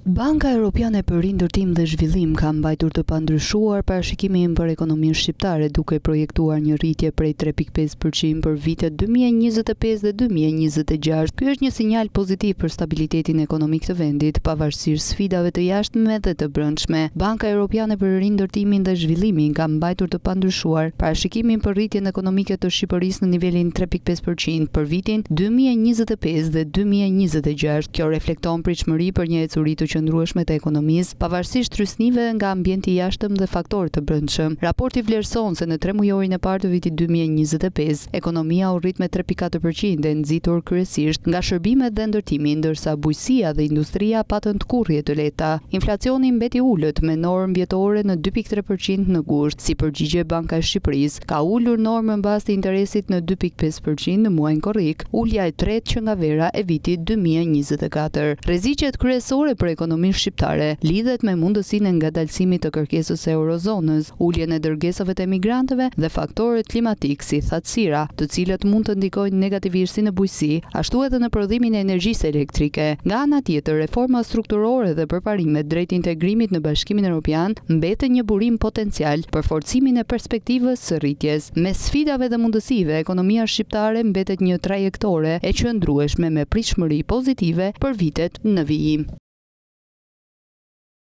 Banka Europiane për Rindërtim dhe Zhvillim ka mbajtur të pandryshuar parashikimin për ekonominë shqiptare, duke projektuar një rritje prej 3.5% për vitet 2025 dhe 2026. Ky është një sinjal pozitiv për stabilitetin ekonomik të vendit, pavarësisht sfidave të jashtme dhe të brendshme. Banka Europiane për Rindërtimin dhe Zhvillimin ka mbajtur të pandryshuar parashikimin për rritjen ekonomike të Shqipërisë në nivelin 3.5% për vitin 2025 dhe 2026. Kjo reflekton pritshmëri për një ecuri të qëndrueshme të ekonomisë, pavarësisht trysnive nga ambienti i jashtëm dhe faktorë të brendshëm. Raporti vlerëson se në 3 mujorin e parë të vitit 2025, ekonomia u rrit me 3.4% dhe nxitur kryesisht nga shërbimet dhe ndërtimi, ndërsa bujqësia dhe industria patën tkurrje të lehta. Inflacioni mbeti ulët me normë vjetore në 2.3% në gusht. Si përgjigje, Banka e Shqipërisë ka ulur normën bazë të interesit në 2.5% në muajin korrik, ulja e tretë që nga vera e vitit 2024. Rreziqet kryesore për ekonominë shqiptare lidhet me mundësinë e ngadalësimit të kërkesës së eurozonës, uljen e dërgesave të emigrantëve dhe faktorët klimatik si thatësira, të cilët mund të ndikojnë negativisht si në bujqësi, ashtu edhe në prodhimin e energjisë elektrike. Nga ana tjetër, reforma strukturore dhe përparimet drejt integrimit në Bashkimin Evropian mbeten një burim potencial për forcimin e perspektivës së rritjes. Mes sfidave dhe mundësive, ekonomia shqiptare mbetet një trajektore e qëndrueshme me pritshmëri pozitive për vitet në vijim.